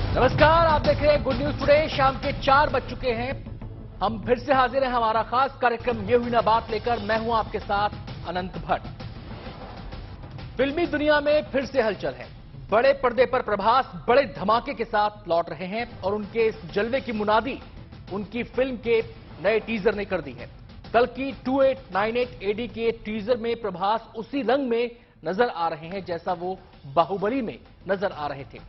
नमस्कार, आप देख रहे हैं गुड न्यूज टुडे। शाम के 4 बज चुके हैं। हम फिर से हाजिर हैं हमारा खास कार्यक्रम ये हुई ना बात लेकर। मैं हूं आपके साथ अनंत भट्ट। फिल्मी दुनिया में फिर से हलचल है। बड़े पर्दे पर प्रभास बड़े धमाके के साथ लौट रहे हैं और उनके इस जलवे की मुनादी उनकी फिल्म के नए टीजर ने कर दी है। कल की 2898 एडी के टीजर में प्रभास उसी रंग में नजर आ रहे हैं जैसा वो बाहुबली में नजर आ रहे थे।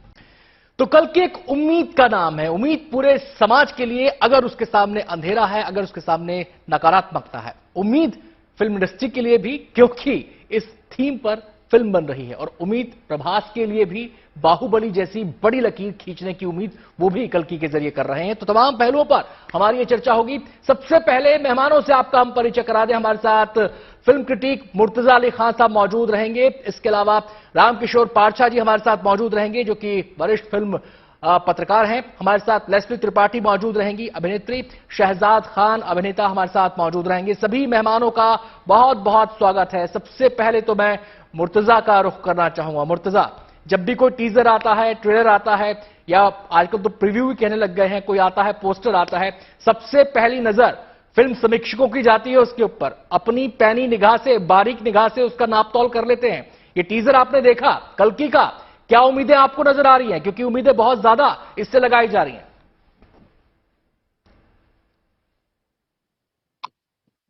तो कल की एक उम्मीद का नाम है। उम्मीद पूरे समाज के लिए, अगर उसके सामने अंधेरा है, अगर उसके सामने नकारात्मकता है। उम्मीद फिल्म इंडस्ट्री के लिए भी, क्योंकि इस थीम पर फिल्म बन रही है। और उम्मीद प्रभास के लिए भी, बाहुबली जैसी बड़ी लकीर खींचने की उम्मीद वो भी कल्कि के जरिए कर रहे हैं। तो तमाम पहलुओं पर हमारी ये चर्चा होगी। सबसे पहले मेहमानों से आपका हम परिचय करा दें। हमारे साथ फिल्म क्रिटिक मुर्तजा अली खान साहब मौजूद रहेंगे। इसके अलावा रामकिशोर पारछा जी हमारे साथ मौजूद रहेंगे, जो कि वरिष्ठ फिल्म पत्रकार हैं। हमारे साथ लेस्ली त्रिपाठी मौजूद रहेंगी, अभिनेत्री। शहजाद खान अभिनेता हमारे साथ मौजूद रहेंगे। सभी मेहमानों का बहुत बहुत स्वागत है। सबसे पहले तो मैं मुर्तजा का रुख करना चाहूंगा। मुर्तजा, जब भी कोई टीजर आता है, ट्रेलर आता है, या आजकल तो प्रीव्यू भी कहने लग गए हैं, कोई आता है, पोस्टर आता है, सबसे पहली नजर फिल्म समीक्षकों की जाती है उसके ऊपर। अपनी पैनी निगाह से, बारीक निगाह से उसका नापतोल कर लेते हैं। ये टीजर आपने देखा कल्कि का, क्या उम्मीदें आपको नजर आ रही हैं? क्योंकि उम्मीदें बहुत ज्यादा इससे लगाई जा रही हैं।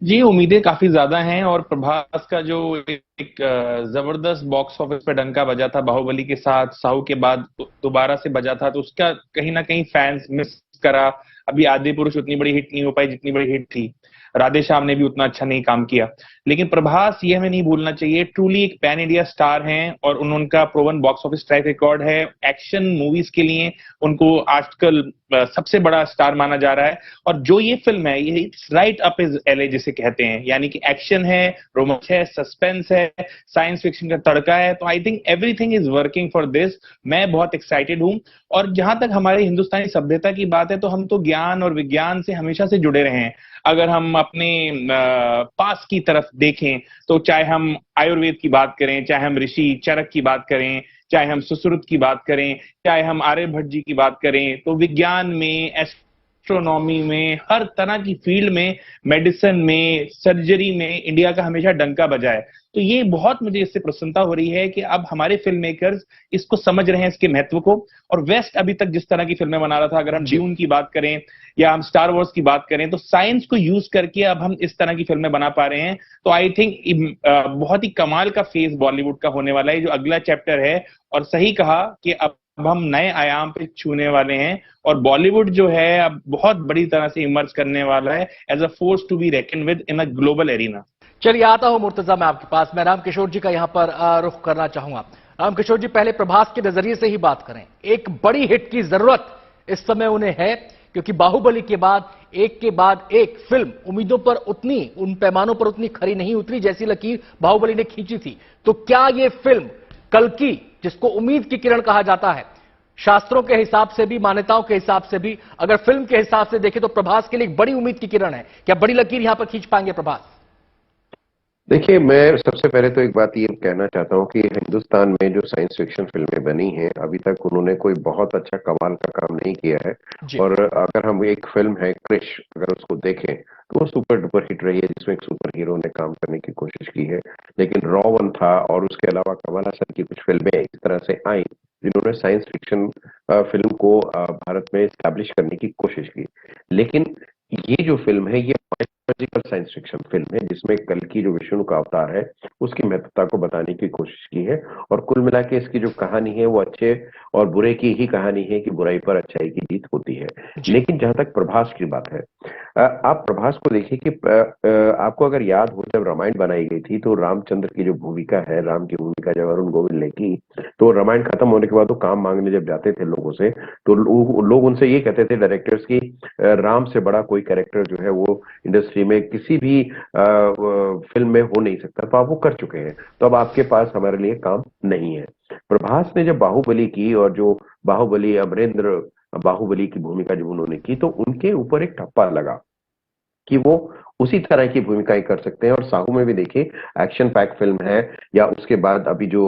जी, उम्मीदें काफी ज्यादा हैं और प्रभास का जो एक जबरदस्त बॉक्स ऑफिस पे डंका बजा था बाहुबली के साथ, साहू के बाद दोबारा से बजा था, तो उसका कहीं ना कहीं फैंस मिस करा। अभी आदि पुरुष उतनी बड़ी हिट नहीं हो पाई जितनी बड़ी हिट थी। राधे श्याम ने भी उतना अच्छा नहीं काम किया। लेकिन प्रभास, ये हमें नहीं भूलना चाहिए, ट्रूली एक पैन इंडिया स्टार हैं और उनका proven box office track record है। एक्शन मूवीज के लिए उनको आजकल सबसे बड़ा स्टार माना जा रहा है। और जो ये फिल्म है, ये इट्स राइट अप इज एले जिसे कहते हैं, यानी कि एक्शन है, रोमांच है, सस्पेंस है, साइंस फिक्शन का तड़का है। तो I think everything is working for this. मैं बहुत एक्साइटेड हूं। और जहां तक हमारे हिंदुस्तानी सभ्यता की बात है, तो हम तो ज्ञान और विज्ञान से हमेशा से जुड़े रहे हैं। अगर हम अपने पास की तरफ देखें, तो चाहे हम आयुर्वेद की बात करें, चाहे हम ऋषि चरक की बात करें, चाहे हम सुश्रुत की बात करें, चाहे हम आर्यभट्ट जी की बात करें, तो विज्ञान में, एस्ट्रोनॉमी में, हर तरह की फील्ड में, मेडिसिन में, सर्जरी में इंडिया का हमेशा डंका बजा है। तो ये बहुत मुझे इससे प्रसन्नता हो रही है कि अब हमारे फिल्म मेकर्स इसको समझ रहे हैं, इसके महत्व को। और वेस्ट अभी तक जिस तरह की फिल्में बना रहा था, अगर हम ड्यून की बात करें या हम स्टार वॉर्स की बात करें, तो साइंस को यूज करके अब हम इस तरह की फिल्में बना पा रहे हैं। तो आई थिंक बहुत ही कमाल का फेज बॉलीवुड का होने वाला है, जो अगला चैप्टर है। और सही कहा कि अब हम नए आयाम पे छूने वाले हैं और बॉलीवुड जो है अब बहुत बड़ी तरह से इमर्ज करने वाला है as a force to be reckon with in a global arena. चलिए, आता हूं मुर्तजा मैं आपके पास। मैं रामकिशोर जी का यहां पर रुख करना चाहूंगा। रामकिशोर जी, पहले प्रभास के नजरिए से ही बात करें। एक बड़ी हिट की जरूरत इस समय उन्हें है, क्योंकि बाहुबली के बाद एक फिल्म उम्मीदों पर उतनी, उन पैमानों पर उतनी खरी नहीं उतरी जैसी लकीर बाहुबली ने खींची थी। तो क्या यह फिल्म कल्कि, जिसको उम्मीद की किरण कहा जाता है, शास्त्रों के हिसाब से भी, मान्यताओं के हिसाब से भी, अगर फिल्म के हिसाब से देखें तो प्रभास के लिए एक बड़ी उम्मीद की किरण है? क्या बड़ी लकीर यहां पर खींच पाएंगे प्रभास? देखिए, मैं सबसे पहले तो एक बात ये कहना चाहता हूँ कि हिंदुस्तान में जो साइंस फिक्शन फिल्में बनी हैं, अभी तक उन्होंने कोई बहुत अच्छा कमाल का काम नहीं किया है। जी। और अगर हम एक फिल्म है क्रिश, अगर उसको देखें तो वो सुपर डुपर हिट रही है, जिसमें एक सुपर हीरो ने काम करने की कोशिश की है। लेकिन रॉ वन था, और उसके अलावा कमल हसन की कुछ फिल्में इस तरह से आई जिन्होंने साइंस फिक्शन फिल्म को भारत में स्टैब्लिश करने की कोशिश की। लेकिन ये जो फिल्म है, ये माइथोलॉजिकल साइंस फिक्शन फिल्म है, जिसमें कल्कि जो विष्णु का अवतार है उसकी महत्वता को बताने की कोशिश की है। और कुल मिला के इसकी जो कहानी है, वो अच्छे और बुरे की ही कहानी है कि बुराई पर अच्छाई की जीत होती है। जी। लेकिन जहां तक प्रभास की बात है, आप प्रभास को देखिए कि आपको अगर याद हो, जब रामायण बनाई गई थी तो रामचंद्र की जो भूमिका है, राम की भूमिका जब अरुण गोविल ने की, तो रामायण खत्म होने के बाद वो काम मांगने जब जाते थे लोगों से, तो लोग उनसे ये कहते थे, डायरेक्टर्स की, राम से बड़ा कोई कैरेक्टर जो है वो इंडस्ट्री में किसी भी फिल्म में हो नहीं सकता। तो आप वो कर चुके हैं, तो अब आपके पास हमारे लिए काम नहीं है। प्रभास ने जब बाहुबली की, और जो बाहुबली, अमरेंद्र बाहुबली की भूमिका जब उन्होंने की, तो उनके ऊपर एक ठप्पा लगा। कि वो उसी तरह की भूमिकाएं कर सकते हैं। और साहू में भी देखिए एक्शन पैक फिल्म है, या उसके बाद अभी जो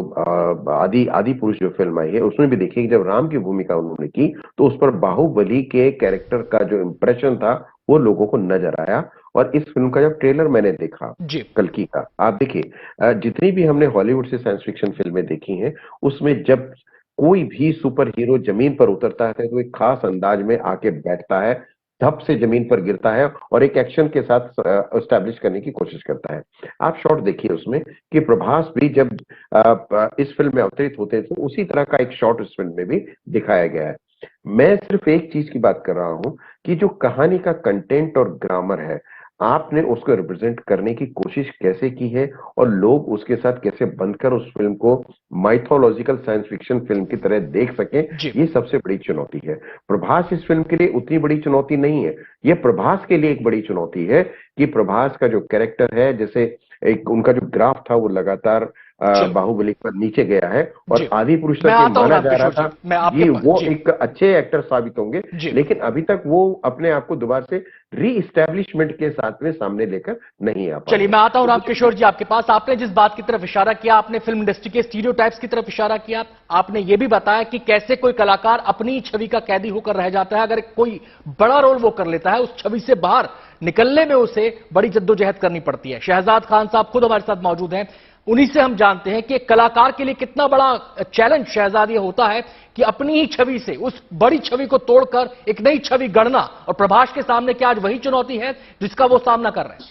आदि आदि पुरुष जो फिल्म आई है उसमें भी देखिए कि जब राम की भूमिका उन्होंने की तो उस पर बाहुबली के कैरेक्टर का जो इम्प्रेशन था वो लोगों को नजर आया। और इस फिल्म का जब ट्रेलर मैंने देखा जी। कल्कि का, आप देखिए जितनी भी हमने हॉलीवुड से साइंस फिक्शन फिल्में देखी हैं उसमें जब कोई भी सुपर हीरो जमीन पर उतरता है तो एक खास अंदाज में आके बैठता है, धप से जमीन पर गिरता है और एक एक्शन के साथ एस्टैब्लिश करने की कोशिश करता है। आप शॉट देखिए उसमें कि प्रभास भी जब इस फिल्म में अवतरित होते हैं तो उसी तरह का एक शॉट इस फिल्म में भी दिखाया गया है। मैं सिर्फ एक चीज की बात कर रहा हूं कि जो कहानी का कंटेंट और ग्रामर है, आपने उसको रिप्रेजेंट करने की कोशिश कैसे की है और लोग उसके साथ कैसे बंधकर उस फिल्म को माइथोलॉजिकल साइंस फिक्शन फिल्म की तरह देख सकें, जी। ये सबसे बड़ी चुनौती है। प्रभास इस फिल्म के लिए उतनी बड़ी चुनौती नहीं है, ये प्रभास के लिए एक बड़ी चुनौती है कि प्रभास का जो कैरेक्टर है, जैसे एक उनका जो ग्राफ था वो लगातार चलो बाहुबली पर नीचे गया है और जी, आदि पुरुष मैं तक ये आता हूं माना जा रहा रामकिशोर जी, था मैं आपके ये पास वो जी। एक अच्छे एक्टर साबित होंगे, जी। लेकिन अभी तक वो अपने आप को दोबारा से री इस्टेब्लिशमेंट के साथ में सामने लेकर नहीं आ पाए चलिए हैं। मैं आता हूं तो मुझे रामकिशोर जी आपके पास। आपने जिस बात की तरफ इशारा किया, आपने फिल्म इंडस्ट्री के स्टीरियोटाइप्स की तरफ इशारा किया। आपने यह भी बताया कि कैसे कोई कलाकार अपनी छवि का कैदी होकर रह जाता है, अगर कोई बड़ा रोल वो कर लेता है उस छवि से बाहर निकलने में उसे बड़ी जद्दोजहद करनी पड़ती है। शहजाद खान साहब खुद हमारे साथ मौजूद हैं, उन्हीं से हम जानते हैं कि एक कलाकार के लिए कितना बड़ा चैलेंज शहजाद ये होता है कि अपनी ही छवि से उस बड़ी छवि को तोड़कर एक नई छवि गढ़ना। और प्रभास के सामने क्या आज वही चुनौती है जिसका वो सामना कर रहे हैं?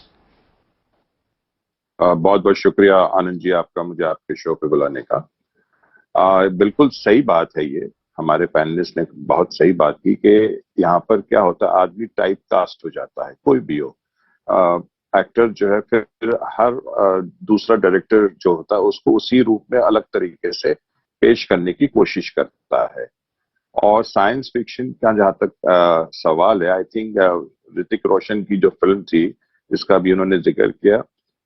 बहुत बहुत शुक्रिया आनंद जी आपका मुझे आपके शो पे बुलाने का। बिल्कुल सही बात है, ये हमारे पैनलिस्ट ने बहुत सही बात की कि यहाँ पर क्या होता है, आदमी टाइप कास्ट हो जाता है, कोई भी हो एक्टर जो है, फिर हर दूसरा डायरेक्टर जो होता है उसको उसी रूप में अलग तरीके से पेश करने की कोशिश करता है। और साइंस फिक्शन का जहां तक सवाल है, आई थिंक ऋतिक रोशन की जो फिल्म थी जिसका भी उन्होंने जिक्र किया,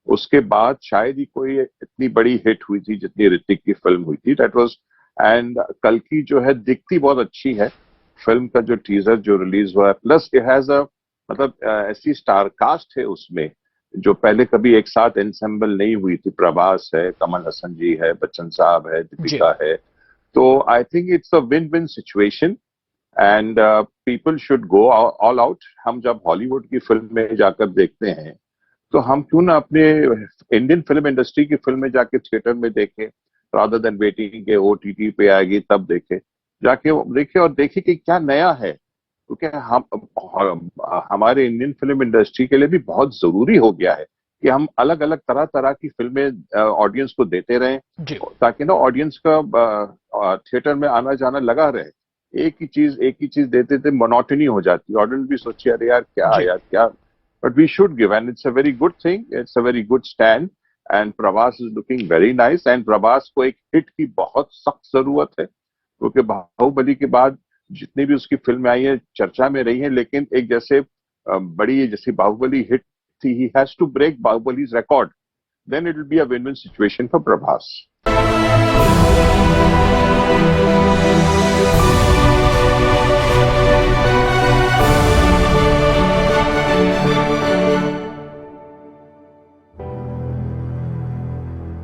उसके बाद शायद ही कोई इतनी बड़ी हिट हुई थी जितनी ऋतिक की फिल्म हुई थी। दैट वाज, एंड कल की जो है दिखती बहुत अच्छी है फिल्म का जो टीजर जो रिलीज हुआ है, प्लस इट हैज अ मतलब ऐसी स्टार कास्ट है उसमें जो पहले कभी एक साथ एंसेंबल नहीं हुई थी। प्रभास है, कमल हसन जी है, बच्चन साहब है, दीपिका है। तो I think it's a win win situation and people should go all out. हम जब हॉलीवुड की फिल्म में जाकर देखते हैं तो हम क्यों ना अपने इंडियन फिल्म इंडस्ट्री की फिल्में जाके थिएटर में देखें, रादर देन वेटिंग के ओटीटी पे आएगी तब देखें। जाके देखें और देखें कि क्या नया है, क्योंकि हमारे इंडियन फिल्म इंडस्ट्री के लिए भी बहुत जरूरी हो गया है कि हम अलग अलग तरह तरह की फिल्में ऑडियंस को देते रहें, ताकि ना ऑडियंस का थिएटर में आना जाना लगा रहे। एक ही चीज देते थे, मोनोटनी हो जाती है, ऑडियंस भी सोचिए अरे यार क्या। But we should give, and it's a very good thing. It's a very good stand. And Prabhas is looking very nice. And Prabhas को एक हिट की बहुत सख्त जरूरत है, क्योंकि बाहुबली के बाद जितनी भी उसकी फिल्में आई है चर्चा में रही है, लेकिन एक जैसे बड़ी जैसी बाहुबली हिट थी, he has to break Bahubalis record. Then it will be a win-win situation for Prabhas.